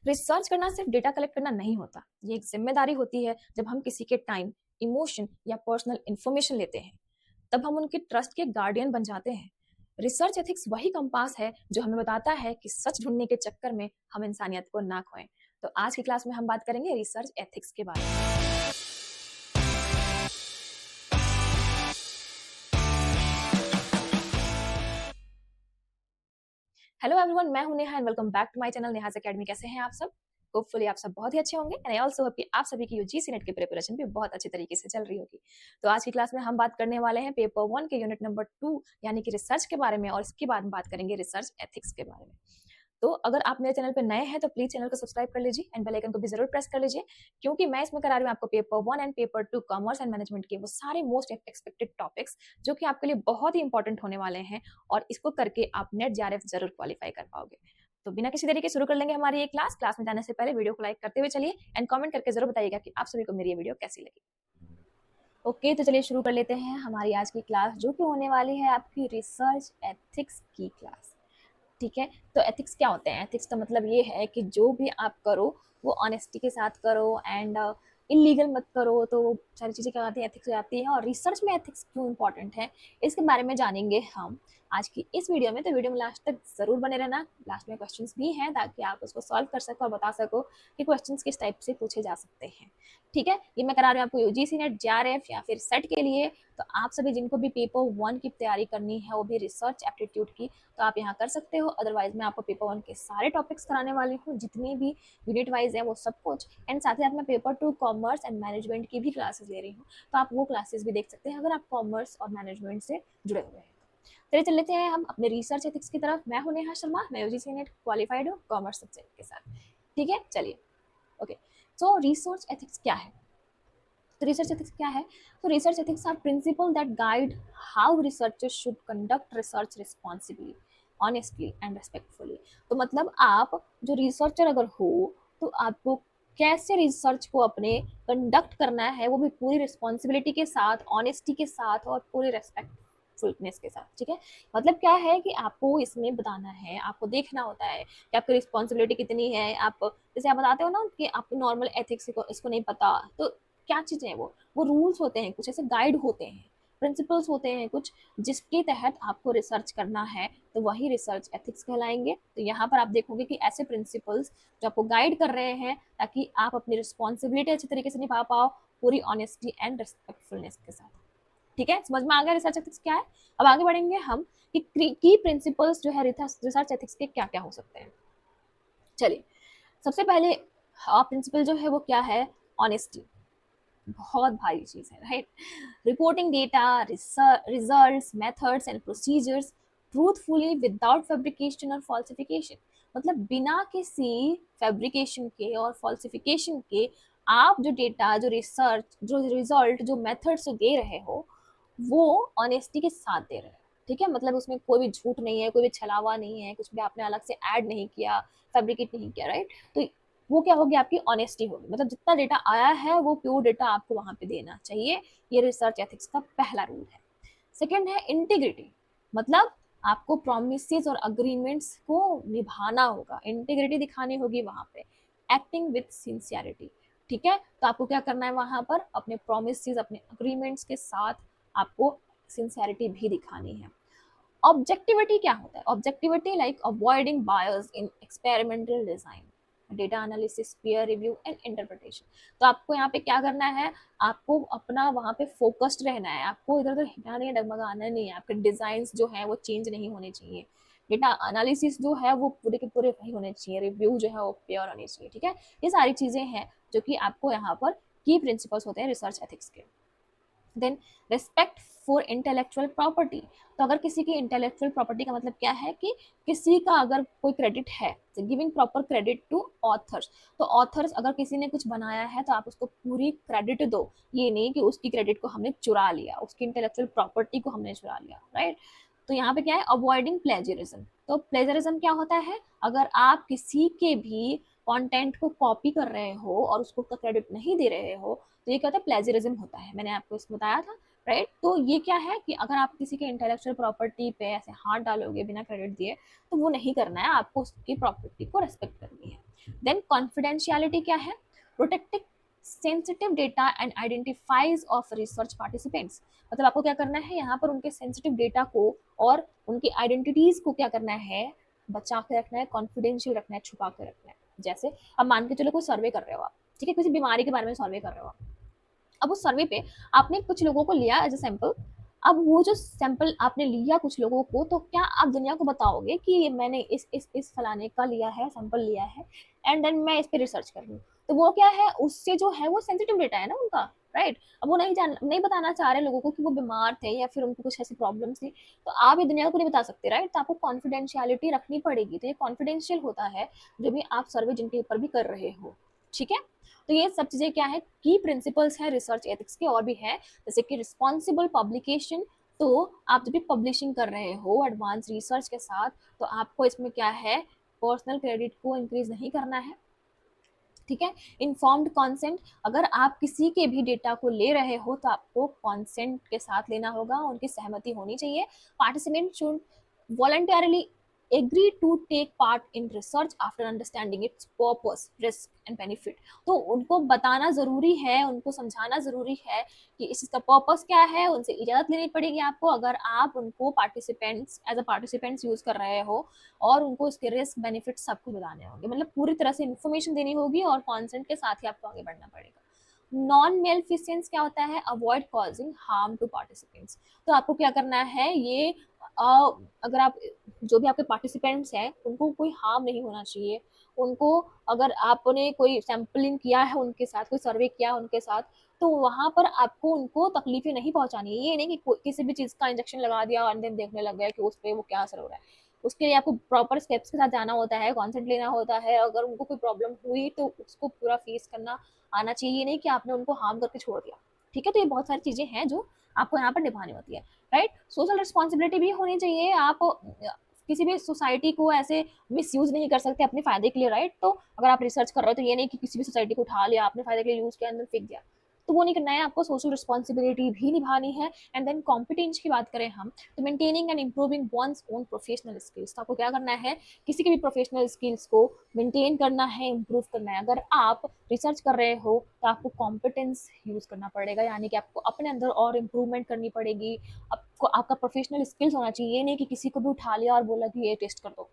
Research करना सिर्फ data collect करना नहीं होता, ये एक जिम्मेदारी होती है। जब हम किसी के टाइम, इमोशन या पर्सनल इंफॉर्मेशन लेते हैं, तब हम उनके ट्रस्ट के गार्डियन बन जाते हैं। रिसर्च एथिक्स वही कंपास है जो हमें बताता है कि सच ढूंढने के चक्कर में हम इंसानियत को ना खोएं। तो आज की क्लास में हम बात करेंगे रिसर्च एथिक्स के बारे में। हेलो एवरीवन, मैं हूं Neha and welcome back to my channel Neha's academy. कैसे हैं आप सब? होपफुली आप सब बहुत ही अच्छे होंगे एंड आई आल्सो होप कि आप सभी की यूजीसी नेट की प्रिपरेशन भी बहुत अच्छी तरीके से चल रही होगी। तो आज की क्लास में हम बात करने वाले हैं पेपर 1 के यूनिट नंबर 2 यानी कि रिसर्च के बारे में, और इसके बाद बात करेंगे रिसर्च एथिक्स के बारे में। तो अगर आप मेरे चैनल पे नए हैं तो प्लीज चैनल को सब्सक्राइब कर लीजिए एंड बेल आइकन को भी जरूर प्रेस कर लीजिए, क्योंकि मैं इसमें करा रही हूँ आपको paper 1 and paper 2 commerce and management के वो सारे मोस्ट एक्सपेक्टेड टॉपिक्स जो कि आपके लिए बहुत ही इंपॉर्टेंट होने वाले हैं, और इसको करके आप नेट जेआरएफ जरूर क्वालिफाई कर पाओगे। तो बिना किसी देरी के शुरू कर लेंगे हमारी ये क्लास में जाने से पहले वीडियो को लाइक करते हुए चलिए एंड कमेंट करके जरूर बताइएगा कि आप सभी को मेरी ये वीडियो कैसी लगी। ओके, तो चलिए शुरू कर लेते हैं हमारी आज की क्लास, जो कि होने वाली है आपकी रिसर्च एथिक्स की क्लास। ठीक है, तो एथिक्स क्या होते हैं? एथिक्स का मतलब ये है कि जो भी आप करो वो ऑनेस्टी के साथ करो एंड इलीगल मत करो। तो सारी चीज़ें क्या आती है, एथिक्स हो जाती है। और रिसर्च में एथिक्स क्यों इंपॉर्टेंट है इसके बारे में जानेंगे हम आज की इस वीडियो में। तो वीडियो में लास्ट तक जरूर बने रहना। लास्ट में क्वेश्चंस भी हैं ताकि आप उसको सॉल्व कर सको और बता सको कि क्वेश्चंस किस टाइप से पूछे जा सकते हैं। ठीक है, ये मैं करा रही हूँ आपको यूजीसी नेट, जेआरएफ या फिर सेट के लिए। तो आप सभी जिनको भी पेपर 1 की तैयारी करनी है, वो भी रिसर्च एप्टीट्यूड की, तो आप यहाँ कर सकते हो। अदरवाइज मैं आपको पेपर 1 के सारे टॉपिक्स कराने वाली हूँ, जितनी भी यूनिट वाइज है वो सब कुछ। एंड साथ ही साथ मैं पेपर 2 कॉमर्स एंड मैनेजमेंट की भी क्लासेस ले रही हूँ, तो आप वो क्लासेस भी देख सकते हैं अगर आप कॉमर्स और मैनेजमेंट से जुड़े हुए हैं। चलिए चल लेते हैं हम अपने रिसर्च एथिक्स की तरफ। मैं हूँ नेहा शर्मा, मैं यूजीसी नेट क्वालिफाइड हूँ कॉमर्स सब्जेक्ट के साथ। ठीक है, चलिए ओके। सो रिसर्च एथिक्स क्या है? तो रिसर्च एथिक्स क्या है? तो research ethics are principle that guide how researchers should conduct research responsibly, honestly and respectfully. तो मतलब आप जो रिसर्चर अगर हो, तो आपको कैसे रिसर्च को अपने कंडक्ट करना है, वो भी पूरी रिस्पॉन्सिबिलिटी के साथ, ऑनेस्टी के साथ और पूरी रेस्पेक्टफुलनेस के साथ। ठीक है, मतलब क्या है कि आपको इसमें बताना है, आपको देखना होता है कि आपकी रिस्पॉन्सिबिलिटी कितनी है। आप जैसे आप बताते हो ना कि आपको नॉर्मल एथिक्स को इसको नहीं पता, तो क्या चीज़ें हैं वो रूल्स होते हैं, कुछ ऐसे गाइड होते हैं, प्रिंसिपल्स होते हैं कुछ, जिसके तहत आपको रिसर्च करना है, तो वही रिसर्च एथिक्स कहलाएंगे। तो यहाँ पर आप देखोगे कि ऐसे प्रिंसिपल्स जो आपको गाइड कर रहे हैं ताकि आप अपनी रिस्पॉन्सिबिलिटी अच्छी तरीके से निभा पाओ, पूरी ऑनेस्टी एंड रिस्पेक्टफुलनेस के साथ। ठीक है, समझ में आ गया रिसर्च एथिक्स क्या है? अब आगे बढ़ेंगे हम कि की प्रिंसिपल्स जो है रिसर्च एथिक्स के क्या क्या हो सकते हैं। चलिए, सबसे पहले प्रिंसिपल जो है वो क्या है? ऑनेस्टी। बहुत भारी चीज है, right? Reporting data, results, methods and procedures truthfully without fabrication और फॉल्सिफिकेशन। मतलब बिना किसी फैब्रिकेशन के और फॉल्सिफिकेशन के आप जो डेटा, जो रिसर्च, जो रिजल्ट, जो मेथड्स दे रहे हो, वो ऑनेस्टी के साथ दे रहे हो। ठीक है, मतलब उसमें कोई भी झूठ नहीं है, कोई भी छलावा नहीं है, कुछ भी आपने अलग से ऐड नहीं किया, फैब्रिकेट नहीं किया, राइट? तो वो क्या होगी? आपकी ऑनेस्टी होगी। मतलब जितना डेटा आया है वो प्योर डेटा आपको वहां पे देना चाहिए। ये रिसर्च एथिक्स का पहला रूल है। सेकंड है इंटीग्रिटी। मतलब आपको प्रोमिसेस और अग्रीमेंट्स को निभाना होगा, इंटीग्रिटी दिखानी होगी वहां पे। Acting with sincerity. ठीक है, तो आपको क्या करना है वहां पर? अपने प्रोमिसेस, अपने अग्रीमेंट्स के साथ आपको सिंसियरिटी भी दिखानी है। ऑब्जेक्टिविटी क्या होता है? Objectivity like avoiding bias in experimental design, data analysis, peer review and interpretation. तो आपको यहाँ पे क्या करना है? आपको अपना वहाँ पे फोकस्ड रहना है, आपको इधर उधर हिलना नहीं, डगमगाना नहीं है। आपके डिजाइन जो है वो चेंज नहीं होने चाहिए। डेटा एनालिसिस जो है वो पूरे के पूरे वही होने चाहिए। रिव्यू जो है वो प्योर होने चाहिए। ठीक है, ये सारी चीजें हैं जो कि आपको यहाँ पर की प्रिंसिपल्स होते हैं रिसर्च एथिक्स के। Then respect for intellectual property. तो अगर किसी की इंटेलेक्चुअल प्रॉपर्टी का मतलब क्या है कि किसी का अगर कोई क्रेडिट है, giving proper credit to authors. तो ऑथर्स अगर किसी ने कुछ बनाया है तो आप उसको पूरी क्रेडिट दो, ये नहीं कि उसकी क्रेडिट को हमने चुरा लिया, उसकी इंटेलेक्चुअल प्रॉपर्टी को हमने चुरा लिया, राइट? तो यहाँ पे क्या है? Avoiding plagiarism. तो प्लेजरिज्म क्या होता है? अगर आप किसी के भी कंटेंट को कॉपी कर रहे हो और उसको क्रेडिट नहीं दे रहे हो, तो ये क्या होता है? प्लेजरिज्म होता है। मैंने आपको इसको बताया था, राइट? तो ये क्या है कि अगर आप किसी के इंटेलेक्चुअल प्रॉपर्टी पे ऐसे हाथ डालोगे बिना क्रेडिट दिए, तो वो नहीं करना है, आपको उसकी प्रॉपर्टी को रेस्पेक्ट करनी है। देन कॉन्फिडेंशियलिटी क्या है, protecting sensitive data and identifies of research participants, मतलब आपको क्या करना है यहाँ पर उनके सेंसिटिव डेटा को और उनकी आइडेंटिटीज को क्या करना है, बचा के रखना है, कॉन्फिडेंशियल रखना है, छुपा के रखना है। जैसे अब मान के चलो कोई सर्वे कर रहे हो आप, ठीक है, किसी बीमारी के बारे में सर्वे कर रहे हो आप, अब उस सर्वे पे आपने कुछ लोगों को लिया एज ए सैंपल, अब वो जो सैंपल आपने लिया कुछ लोगों को, तो क्या आप दुनिया को बताओगे कि मैंने इस फलाने का लिया है, सैंपल लिया है एंड देन मैं इस पे रिसर्च कर रही हूँ, तो वो क्या है, उससे जो है वो सेंसिटिव डेटा है ना उनका, राइट। अब वो नहीं बताना चाह रहे लोगों को कि वो बीमार थे या फिर उनको कुछ ऐसी प्रॉब्लम थी, तो आप ये दुनिया को नहीं बता सकते, राइट। तो आपको कॉन्फिडेंशियलिटी रखनी पड़ेगी, तो ये कॉन्फिडेंशियल होता है जो भी आप सर्वे जिनके ऊपर भी कर रहे हो, ठीक है। तो ये सब चीजें क्या है, की प्रिंसिपल्स है रिसर्च एथिक्स के, और भी है जैसे कि रिस्पॉन्सिबल पब्लिकेशन। तो आप जब भी पब्लिशिंग कर रहे हो एडवांस रिसर्च के साथ, तो आपको इसमें क्या है, पर्सनल क्रेडिट को इंक्रीज नहीं करना है, ठीक है। इन्फॉर्म्ड कॉन्सेंट, अगर आप किसी के भी डेटा को ले रहे हो तो आपको कॉन्सेंट के साथ लेना होगा, उनकी सहमति होनी चाहिए। Participant should voluntarily agree to take part in research after understanding its purpose, risk and benefit। तो उनको बताना जरूरी है, उनको समझाना जरूरी है कि इसका पर्पस क्या है, उनसे इजाजत लेनी पड़ेगी आपको अगर आप उनको participants as a participants use कर रहे हो, और उनको उसके रिस्क बेनिफिट सब कुछ बताने होंगे, मतलब पूरी तरह से इन्फॉर्मेशन देनी होगी और कॉन्सेंट के साथ ही आपको आगे बढ़ना पड़ेगा। नॉन मेलफिसेंस क्या होता है, avoid causing harm to participants. तो आपको क्या करना है, ये अगर आप जो भी आपके पार्टिसिपेंट्स हैं उनको कोई हार्म नहीं होना चाहिए, उनको अगर आपने कोई सैम्पलिंग किया है उनके साथ, कोई सर्वे किया है उनके साथ, तो वहां पर आपको उनको तकलीफें नहीं पहुंचानी है। ये नहीं कि किसी भी चीज का इंजेक्शन लगा दिया और देन देखने लग गया कि उस पर वो क्या असर हो रहा है। उसके लिए आपको प्रॉपर स्टेप्स के साथ जाना होता है, कॉन्सेंट लेना होता है, अगर उनको कोई प्रॉब्लम हुई तो उसको पूरा फेस करना आना चाहिए, नहीं कि आपने उनको हार्म करके छोड़ दिया, ठीक है। तो ये बहुत सारी चीजें हैं जो आपको यहाँ पर निभानी होती है, राइट। सोशल रिस्पॉन्सिबिलिटी भी होनी चाहिए, आप किसी भी सोसाइटी को ऐसे मिसयूज नहीं कर सकते अपने फायदे के लिए, राइट। तो अगर आप रिसर्च कर रहे हो तो ये नहीं कि किसी भी सोसाइटी को उठा लिया आपने फायदे के लिए यूज किया अंदर फेंक दिया, तो वो नहीं करना है, आपको सोशल रिस्पॉन्सिबिलिटी भी निभानी है। एंड देन कॉम्पिटेंस की बात करें हम, तो maintaining and improving one's own professional skills, तो आपको क्या करना है, किसी के भी प्रोफेशनल स्किल्स को मेंटेन करना है, इम्प्रूव करना है। अगर आप रिसर्च कर रहे हो तो आपको कॉम्पिटेंस यूज करना पड़ेगा, यानी कि आपको अपने अंदर और इम्प्रूवमेंट करनी पड़ेगी, आपको आपका प्रोफेशनल स्किल्स होना चाहिए, ये नहीं कि किसी को भी उठा लिया और बोला कि ये टेस्ट कर दो,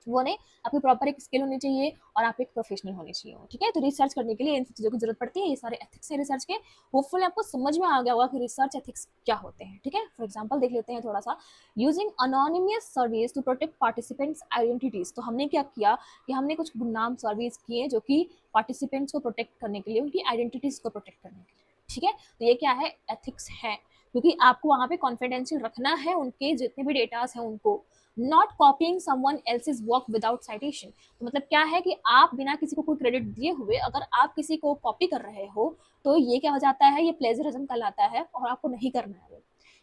वो नहीं। आपकी प्रॉपर एक स्किल होनी चाहिए और आप एक प्रोफेशनल होनी चाहिए, ठीक है। तो रिसर्च करने के लिए इन चीज़ों की जरूरत पड़ती है, ये सारे एथिक्स है रिसर्च के। होपफुली आपको समझ में आ गया होगा कि रिसर्च एथिक्स क्या होते हैं, ठीक है। फॉर एग्जांपल देख लेते हैं थोड़ा सा, using anonymous surveys to protect participants identities. तो हमने क्या किया कि हमने कुछ गुमनाम सर्वेज किए जो कि पार्टिसिपेंट्स को प्रोटेक्ट करने के लिए, उनकी आइडेंटिटीज को प्रोटेक्ट करने के लिए, ठीक है। तो ये क्या है, एथिक्स है, क्योंकि आपको वहां पे कॉन्फिडेंशियल रखना है उनके जितने भी डेटास हैं उनको। Not copying someone else's work without citation, तो मतलब क्या है कि आप बिना किसी को कोई क्रेडिट दिए हुए अगर आप किसी को कॉपी कर रहे हो तो ये क्या हो जाता है, ये प्लेजरिज्म कहलाता है और आपको नहीं करना है।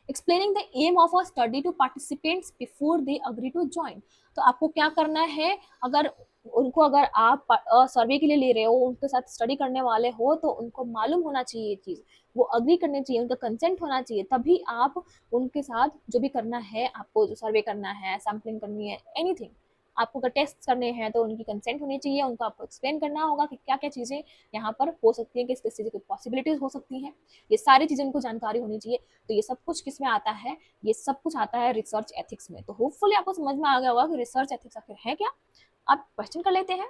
Explaining the aim of a study to participants before they agree to join, तो आपको क्या करना है, अगर उनको अगर आप सर्वे के लिए ले रहे हो, उनके साथ स्टडी करने वाले हो, तो उनको मालूम होना चाहिए ये चीज़, वो अग्री करनी चाहिए, उनका कंसेंट होना चाहिए, तभी आप उनके साथ जो भी करना है, आपको जो सर्वे करना है, सैम्पलिंग करनी है, एनीथिंग आपको अगर टेस्ट करने हैं तो उनकी कंसेंट होनी चाहिए, उनको आपको एक्सप्लेन करना होगा कि क्या क्या चीज़ें यहाँ पर हो सकती हैं, किस किस चीज़ की पॉसिबिलिटीज हो सकती हैं, ये सारी चीज़ें उनको जानकारी होनी चाहिए। तो ये सब कुछ किस में आता है, ये सब कुछ आता है रिसर्च एथिक्स में। तो होपफुली आपको समझ में आ गया होगा कि रिसर्च एथिक्स आखिर है क्या। आप क्वेश्चन कर लेते हैं।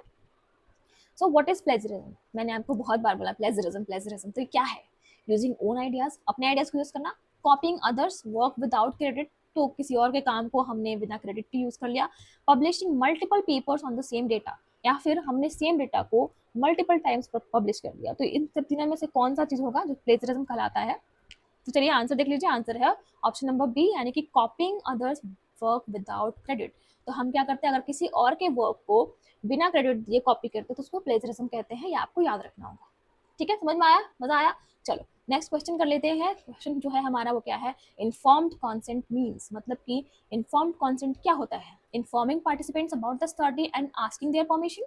सो व्हाट इज प्लेजरिज्म, मैंने आपको बहुत बार बोला प्लेजरिज्म प्लेजरिज्म, तो ये क्या है, यूजिंग ओन आइडियाज, अपने आइडियाज को यूज करना, कॉपिंग अदर्स वर्क विदाउट क्रेडिट, तो किसी और के काम को हमने बिना क्रेडिट के यूज कर लिया, publishing multiple papers on the same data, या फिर हमने सेम डेटा को मल्टीपल टाइम्स पब्लिश कर दिया। तो इन सब तीनों में से कौन सा चीज होगा जो प्लेजरिज्म कहलाता है। तो चलिए आंसर देख लीजिए, आंसर है ऑप्शन नंबर बी, यानी कि कॉपिंग अदर्स वर्क विदाउट क्रेडिट। तो हम क्या करते हैं, अगर किसी और के वर्क को बिना क्रेडिट दिए कॉपी करते हैं तो उसको प्लेजरिज्म कहते हैं, ये आपको याद रखना होगा, ठीक है। समझ में आया, मजा आया। चलो नेक्स्ट क्वेश्चन कर लेते हैं। क्वेश्चन जो है हमारा वो क्या है, इन्फॉर्म्ड कॉन्सेंट मीन्स, मतलब कि इन्फॉर्म्ड कॉन्सेंट क्या होता है, informing participants about the study and asking their permission,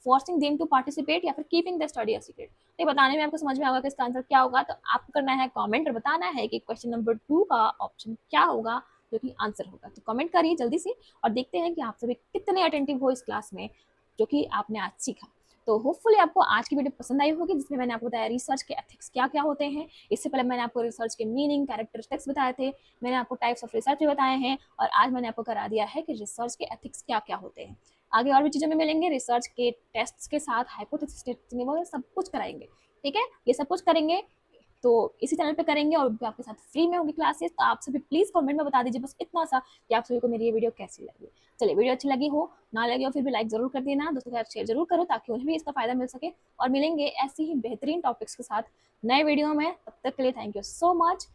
forcing them to participate, या फिर keeping the study a secret. तो बताने में आपको समझ में आएगा कि इसका आंसर क्या होगा। तो आपको करना है कमेंट और बताना है कि क्वेश्चन नंबर 2 का ऑप्शन क्या होगा जो कि आंसर होगा। तो कमेंट करिए जल्दी से और देखते हैं कि आप सभी कितने अटेंटिव हो इस क्लास में। जो कि आपने आज सीखा। तो होपफुली आपको आज की वीडियो पसंद आई होगी, जिसमें मैंने आपको बताया रिसर्च के एथिक्स क्या क्या होते हैं। इससे पहले मैंने आपको रिसर्च के मीनिंग, कैरेक्टरिस्टिक्स बताए थे, मैंने आपको टाइप्स ऑफ रिसर्च भी बताए हैं, और आज मैंने आपको करा दिया है कि रिसर्च के एथिक्स क्या क्या होते हैं। आगे और भी चीज़ों में मिलेंगे, रिसर्च के टेस्ट के साथ हाइपोथेसिस टेस्टिंग वगैरह सब कुछ कराएंगे। ठीक है, ये सब कुछ करेंगे तो इसी चैनल पे करेंगे, और आपके साथ फ्री में होगी क्लासेस। तो आप सभी प्लीज कमेंट में बता दीजिए बस इतना सा कि आप सभी को मेरी ये वीडियो कैसी लगी। चलिए, वीडियो अच्छी लगी हो ना लगी हो फिर भी लाइक जरूर कर देना, दोस्तों के साथ शेयर जरूर करो ताकि उन्हें भी इसका फायदा मिल सके। और मिलेंगे ऐसी ही बेहतरीन टॉपिक्स के साथ नए वीडियो में, तब तक के लिए थैंक यू सो मच।